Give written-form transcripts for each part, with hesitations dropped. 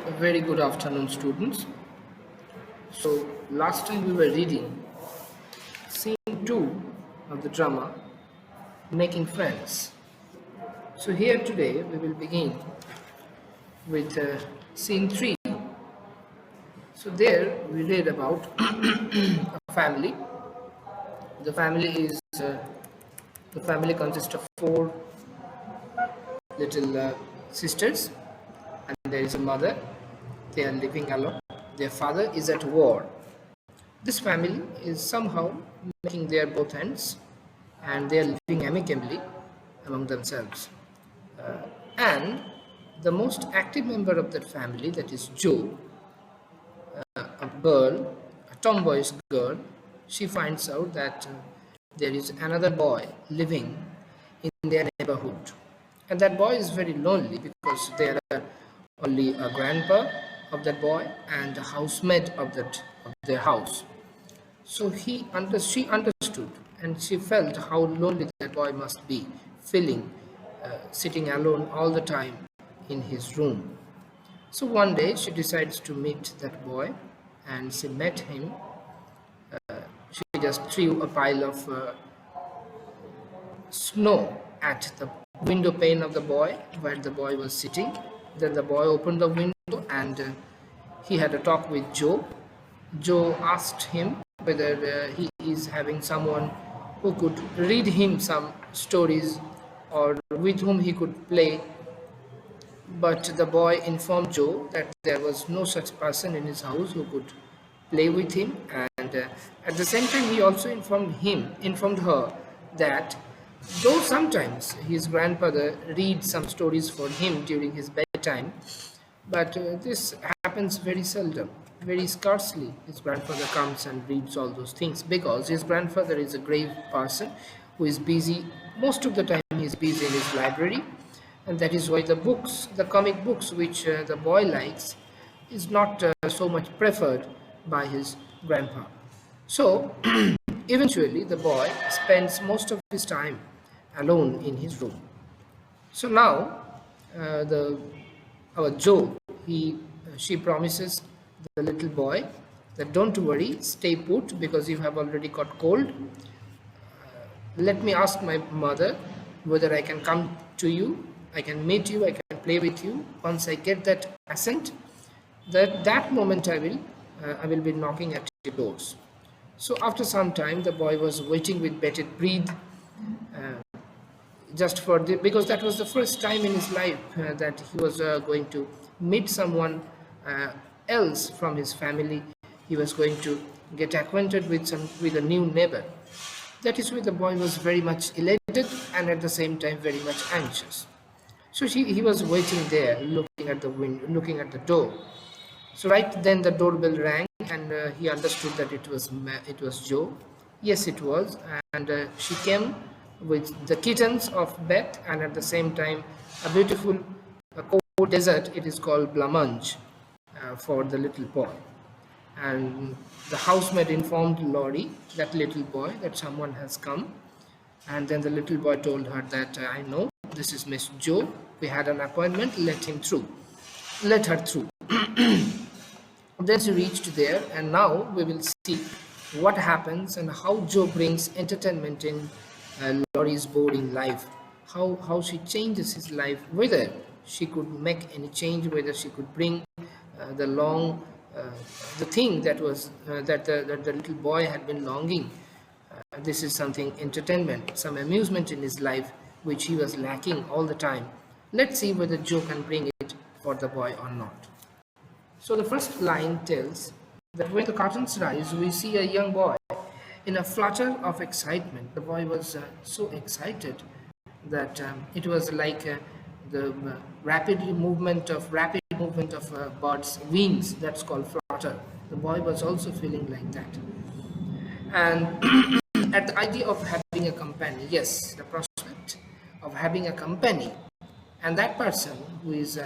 A very good afternoon, students. So, last time we were reading scene 2 of the drama Making Friends. So, here today we will begin with scene 3. So, there we read about a family. The family is the family consists of four little sisters, and there is a mother. They are living alone. Their father is at war. This family is somehow making their both ends, and they are living amicably among themselves. And the most active member of that family, that is Joe, a girl, a tomboyish girl, she finds out that there is another boy living in their neighborhood. And that boy is very lonely because there are only a grandpa of that boy and a housemaid of their house. So she understood, and she felt how lonely that boy must be, feeling sitting alone all the time in his room. So one day she decides to meet that boy, and she met him. She just threw a pile of snow at the window pane of the boy where the boy was sitting. Then the boy opened the window, and he had a talk with Joe. Joe asked him whether he is having someone who could read him some stories or with whom he could play. But the boy informed Joe that there was no such person in his house who could play with him, and at the same time he also informed her that though sometimes his grandfather reads some stories for him during his bedtime, but this happens very seldom, very scarcely. His grandfather comes and reads all those things because his grandfather is a grave person who is busy. Most of the time, he is busy in his library, and that is why the comic books which the boy likes, is not so much preferred by his grandpa. So, eventually, the boy spends most of his time alone in his room. So now, the our Joe, she promises the little boy that don't worry, stay put because you have already got cold. Let me ask my mother whether I can come to you, I can meet you, I can play with you. Once I get that assent, that moment I will be knocking at your doors. So after some time, the boy was waiting with bated breath, just for the because that was the first time in his life that he was going to meet someone uh, else from his family. He was going to get acquainted with a new neighbor. That is why the boy was very much elated and at the same time very much anxious. So he was waiting there, looking at the window, looking at the door. So right then the doorbell rang, and he understood that it was Joe. Yes, it was, and she came with the kittens of Beth, and at the same time a beautiful cold dessert. It is called blancmange for the little boy. And the housemaid informed Laurie, that little boy, that someone has come. And then the little boy told her that I know this is Miss Joe. We had an appointment. Let him through. Let her through. Then she reached there, and now we will see what happens and how Joe brings entertainment in Laurie's boring life. How she changes his life, whether she could make any change, whether she could bring the long, the thing that was that the little boy had been longing. This is something entertainment, some amusement in his life, which he was lacking all the time. Let's see whether Joe can bring it for the boy or not. So the first line tells that when the curtains rise, we see a young boy in a flutter of excitement. The boy was so excited that it was like the rapid movement of bird's wings. That's called flutter. The boy was also feeling like that, and at the idea of having a companion, yes, the prospect of having a company, and that person who is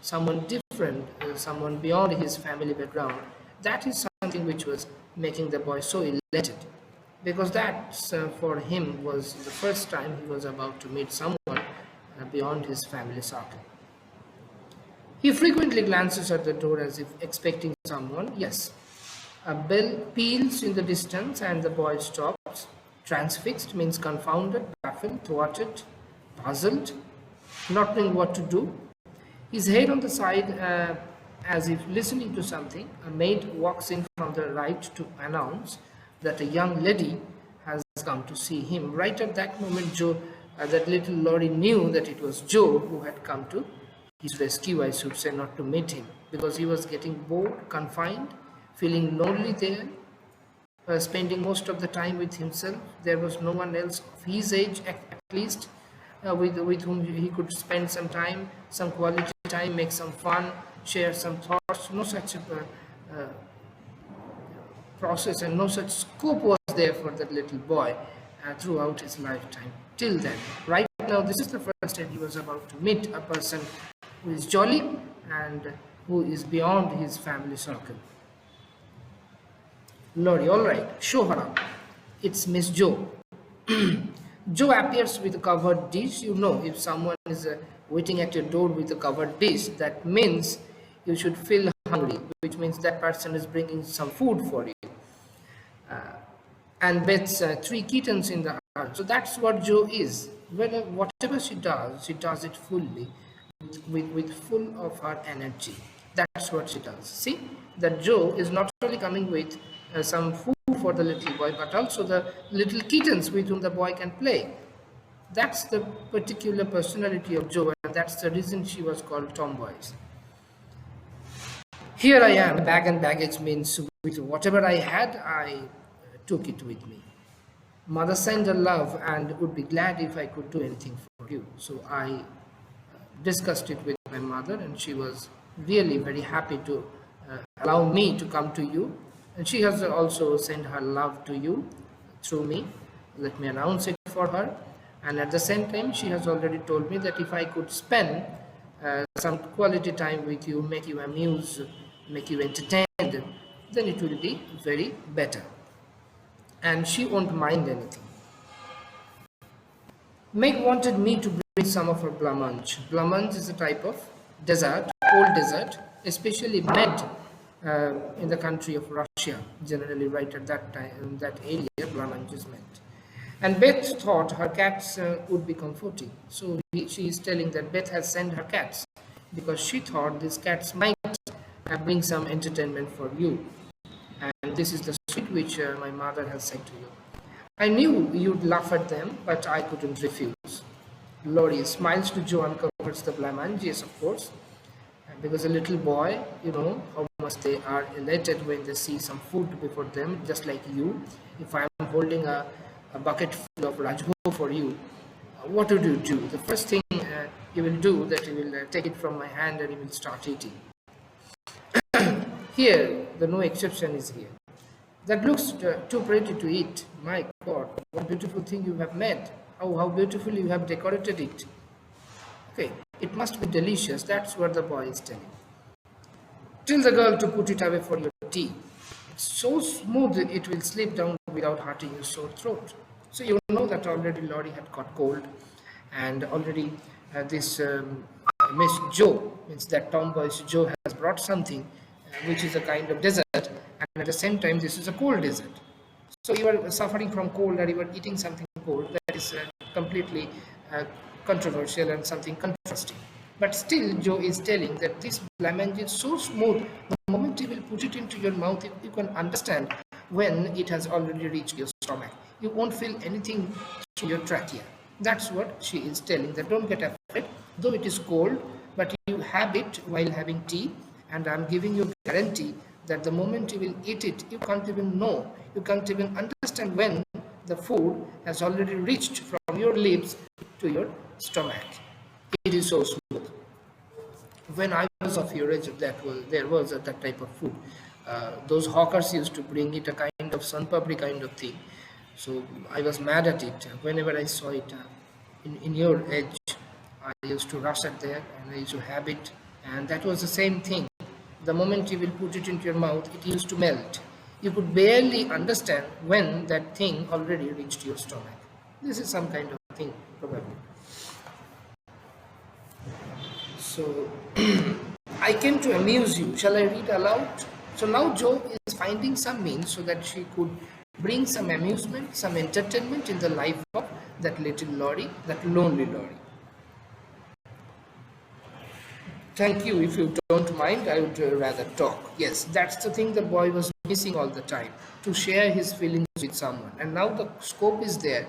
someone different, someone beyond his family background, that is something which was making the boy so elated, because that for him was the first time he was about to meet someone beyond his family circle. He frequently glances at the door as if expecting someone. Yes. A bell peals in the distance and the boy stops. Transfixed means confounded, baffled, thwarted, puzzled, not knowing what to do. His head on the side, as if listening to something. A maid walks in from the right to announce that a young lady has come to see him. Right at that moment, that little Laurie knew that it was Joe who had come to his rescue, I should say, not to meet him, because he was getting bored, confined, feeling lonely there, spending most of the time with himself. There was no one else of his age, at least, with whom he could spend some time, some quality time, make some fun, share some thoughts. No such process and no such scope was there for that little boy throughout his lifetime. Till then, right now, this is the first time he was about to meet a person who is jolly and who is beyond his family circle. Laurie, all right, show her up. It's Miss Joe. Joe appears with a covered dish. You know, if someone is waiting at your door with a covered dish, that means you should feel hungry, which means that person is bringing some food for you. And Beth's 3 kittens in the heart. So that's what Joe is. Whatever she does it fully, with full of her energy. That's what she does. See, that Joe is not only coming with some food for the little boy, but also the little kittens with whom the boy can play. That's the particular personality of Joe, and that's the reason she was called Tomboys. Here I am, bag and baggage means with whatever I had, I took it with me. Mother sent her love and would be glad if I could do anything for you. So I discussed it with my mother, and she was really very happy to allow me to come to you. And she has also sent her love to you through me. Let me announce it for her. And at the same time, she has already told me that if I could spend some quality time with you, make you amuse, make you entertained, then it will be very better. And she won't mind anything. Meg wanted me to bring some of her blancmange. Blancmange is a type of dessert, cold dessert, especially made in the country of Russia. Generally, right at that time, in that area, blancmange is made. And Beth thought her cats would be comforting. So she is telling that Beth has sent her cats because she thought these cats might bring some entertainment for you. And this is the sweet which my mother has said to you. I knew you'd laugh at them, but I couldn't refuse. Laurie smiles to Joe and covers the blancmange, yes, of course. Because a little boy, you know how much they are elated when they see some food before them, just like you. If I am holding a bucket full of rajbhog for you, what would you do? The first thing you will do that you will take it from my hand and you will start eating. Here, the no exception is here. That looks too pretty to eat. My God, what beautiful thing you have made. How beautifully you have decorated it. Okay, it must be delicious. That's what the boy is telling. Tell the girl to put it away for your tea. It's so smooth it will slip down without hurting your sore throat. So you know that already Laurie had got cold, and already this Miss Joe, means that tomboyish Joe, has brought something which is a kind of dessert, and at the same time this is a cold dessert. So you are suffering from cold and you are eating something cold. That is completely controversial and something contrasting. But still Joe is telling that this blancmange is so smooth, the moment you will put it into your mouth, you can understand when it has already reached your stomach. You won't feel anything through your trachea. That's what she is telling, that don't get afraid, though it is cold, but you have it while having tea, and I'm giving you guarantee that the moment you will eat it, you can't even know, you can't even understand when the food has already reached from your lips to your stomach. It is so smooth. When I was of your age, there was that type of food. Those hawkers used to bring it, a kind of sun papdi kind of thing. So I was mad at it. Whenever I saw it in your age, I used to rush at there and I used to have it. And that was the same thing. The moment you will put it into your mouth, it used to melt. You could barely understand when that thing already reached your stomach. This is some kind of thing, probably. So I came to amuse you. Shall I read aloud? So now Joe is finding some means so that she could bring some amusement, some entertainment in the life of that little Lorry, that lonely Lorry. Thank you. If you don't mind, I would rather talk. Yes, that's the thing the boy was missing all the time, to share his feelings with someone. And now the scope is there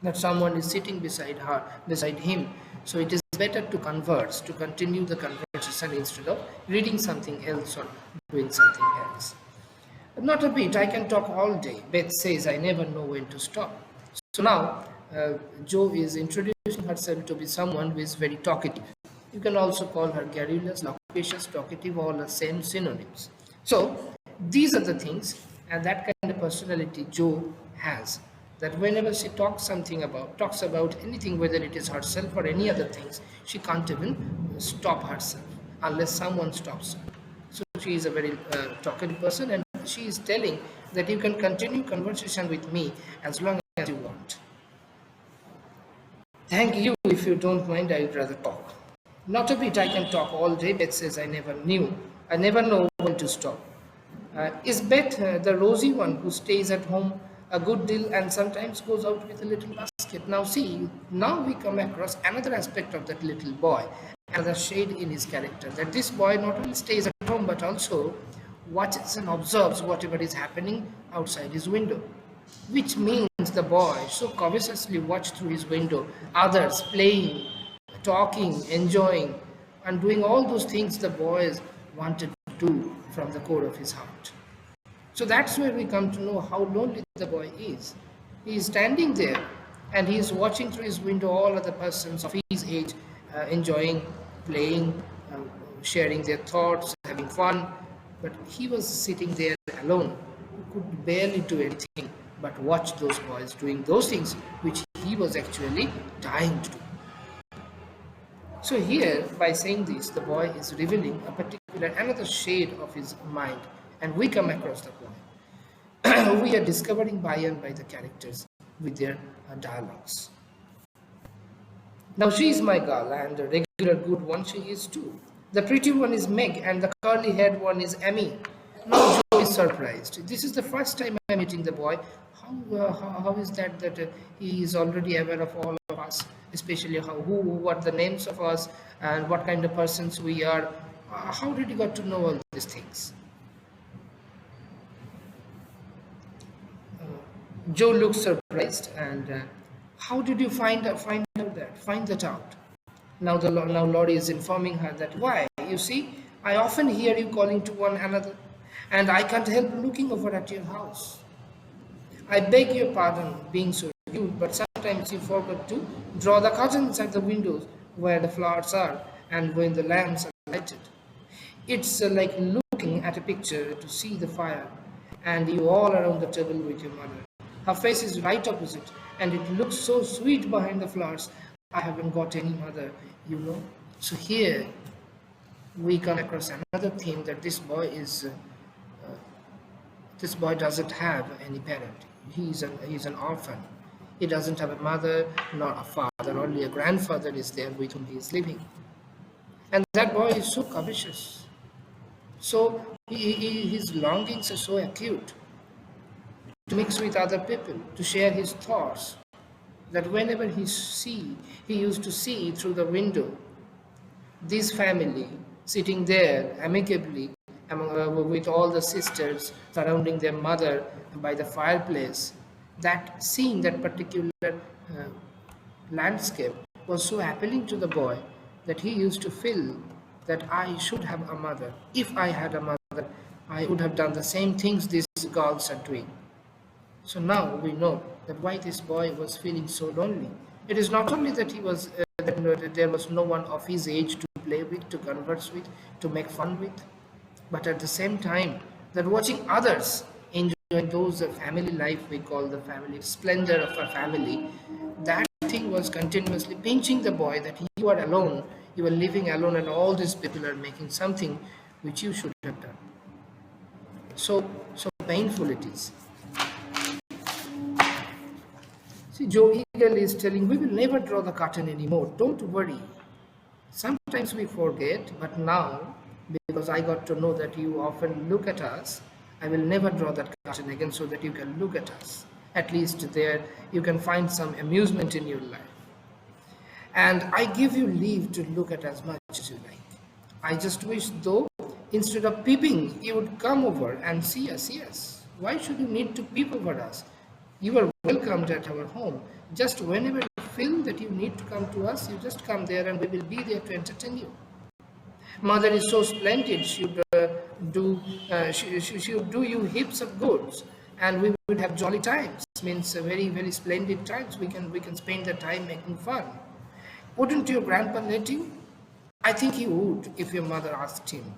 that someone is sitting beside her, beside him. So it is better to converse, to continue the conversation instead of reading something else or doing something else. Not a bit. I can talk all day. Beth says, I never know when to stop. So now, Jo is introducing herself to be someone who is very talkative. You can also call her garrulous, loquacious, talkative, all the same synonyms. So these are the things, and that kind of personality Jo has. That whenever she talks about anything, whether it is herself or any other things, she can't even stop herself unless someone stops her. So she is a very talkative person, and she is telling that you can continue conversation with me as long as you want. Thank you. If you don't mind, I would rather talk. Not a bit. I can talk all day. Beth says, I never know when to stop. Is Beth the rosy one who stays at home a good deal and sometimes goes out with a little basket? Now see, now we come across another aspect of that little boy, another shade in his character, that this boy not only stays at home but also watches and observes whatever is happening outside his window, which means the boy so covetously watched through his window others playing, talking, enjoying, and doing all those things the boys wanted to do from the core of his heart. So that's where we come to know how lonely the boy is. He is standing there and he is watching through his window all other persons of his age enjoying, playing, sharing their thoughts, having fun. But he was sitting there alone, who could barely do anything but watch those boys doing those things which he was actually dying to do. So here, by saying this, the boy is revealing a particular another shade of his mind, and we come across the boy. We are discovering by and by the characters with their dialogues. Now she is my girl, and the regular good one she is too. The pretty one is Meg, and the curly-haired one is Amy. Now Joe is surprised. This is the first time I am meeting the boy. How is that he is already aware of all of us, especially what the names of us and what kind of persons we are? How did you got to know all these things? Joe looks surprised, and how did you find that out? Now Lottie is informing her that why, you see, I often hear you calling to one another, and I can't help looking over at your house. I beg your pardon being so rude, but sometimes you forget to draw the curtains at the windows where the flowers are and when the lamps are lighted. It's like looking at a picture to see the fire and you all around the table with your mother. Her face is right opposite and it looks so sweet behind the flowers. I haven't got any mother, you know. So here we come across another theme that this boy doesn't have any parent. He's an orphan. He doesn't have a mother nor a father. Only a grandfather is there with whom he is living. And that boy is so covetous. So his longings are so acute to mix with other people, to share his thoughts, that whenever he used to see through the window this family sitting there amicably with all the sisters surrounding their mother by the fireplace. That seeing that particular landscape was so appealing to the boy that he used to feel that I should have a mother. If I had a mother, I would have done the same things these girls are doing. So now we know that why this boy was feeling so lonely. It is not only that that there was no one of his age to play with, to converse with, to make fun with, but at the same time that watching others enjoying those family life we call the family splendor of a family, that thing was continuously pinching the boy that you are alone, you are living alone, and all these people are making something which you should have done. So painful it is. See, Joe eagerly is telling, we will never draw the curtain anymore. Don't worry. Sometimes we forget, but now because I got to know that you often look at us, I will never draw that curtain again so that you can look at us. At least there you can find some amusement in your life. And I give you leave to look at as much as you like. I just wish, though, instead of peeping, you would come over and see us. Yes. Why should you need to peep over us? You are welcomed at our home. Just whenever you feel that you need to come to us, you just come there and we will be there to entertain you. Mother is so splendid. She would do you heaps of goods, and we would have jolly times. Means very very splendid times. We can spend the time making fun. Wouldn't your grandpa let you? I think he would if your mother asked him.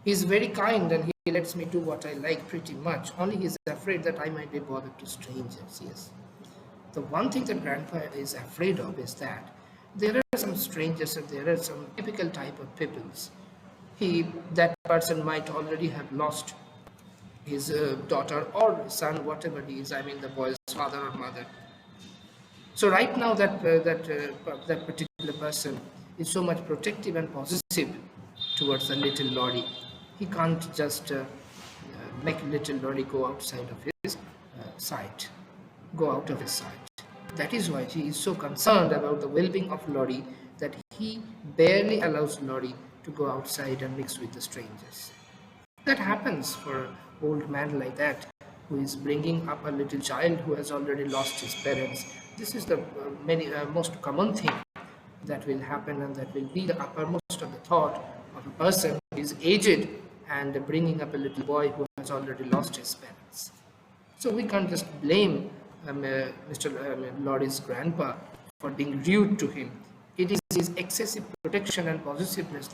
He's very kind and he lets me do what I like pretty much. Only he's afraid that I might be bothered to strangers. Yes. The one thing that grandpa is afraid of is that there are some strangers and there are some typical type of peoples. That person might already have lost his daughter or son, whatever he is. I mean, the boy's father or mother. So right now that particular person is so much protective and possessive towards the little Lorry. He can't just make little Lorry go outside of his sight, go out of his sight. That is why he is so concerned about the well-being of Lorry that he barely allows Lorry to go outside and mix with the strangers. That happens for an old man like that who is bringing up a little child who has already lost his parents. This is the most common thing that will happen, and that will be the uppermost of the thought of a person who is aged and bringing up a little boy who has already lost his parents. So we can't just blame Mr. Lorry's grandpa for being rude to him. It is his excessive protection and possessiveness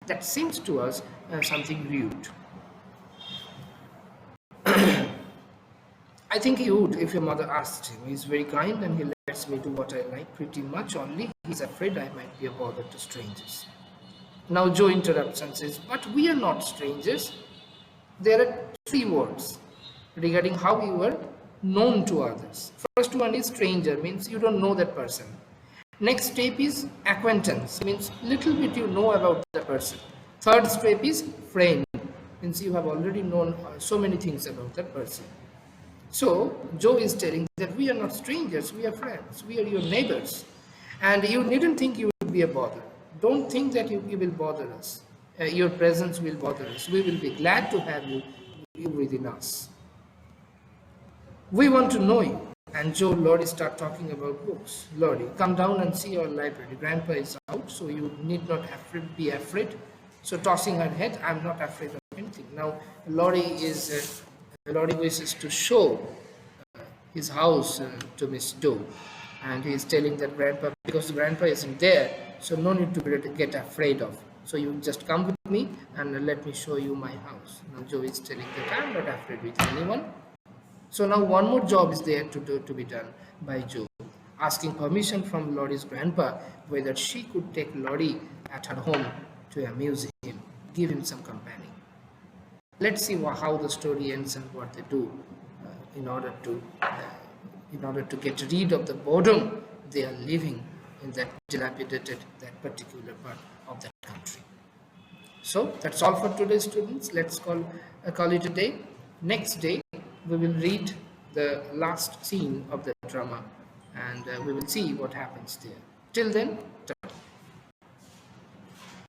that seems to us something rude. I think he would if your mother asked him. He's very kind and he lets me do what I like pretty much, only he's afraid I might be a bother to strangers. Now Joe interrupts and says, but we are not strangers. There are 3 words regarding how you were known to others. First one is stranger, means you don't know that person. Next step is acquaintance, means little bit you know about the person. Third step is friend, means you have already known so many things about that person. So Joe is telling that we are not strangers, we are friends, we are your neighbors, and you needn't think you will be a bother. Don't think that you will bother us. Your presence will bother us. We will be glad to have you within us. We want to know you. And Joe, Lorry start talking about books. Lorry, come down and see our library. Grandpa is out, so you need not be afraid. So tossing her head, I'm not afraid of anything. Now Lorry wishes to show his house to Miss Doe, and he is telling that grandpa, because grandpa isn't there, so no need to get afraid of. So you just come with me and let me show you my house. Now Joe is telling that I'm not afraid with anyone. So now one more job is there to be done by Joe, asking permission from Lorry's grandpa whether she could take Lorry at her home to amuse him, give him some company. Let's see how the story ends and what they do in order to get rid of the boredom they are living in that dilapidated, that particular part of that country. So that's all for today, students. Let's call it a day. Next day we will read the last scene of the drama, and we will see what happens there. Till then,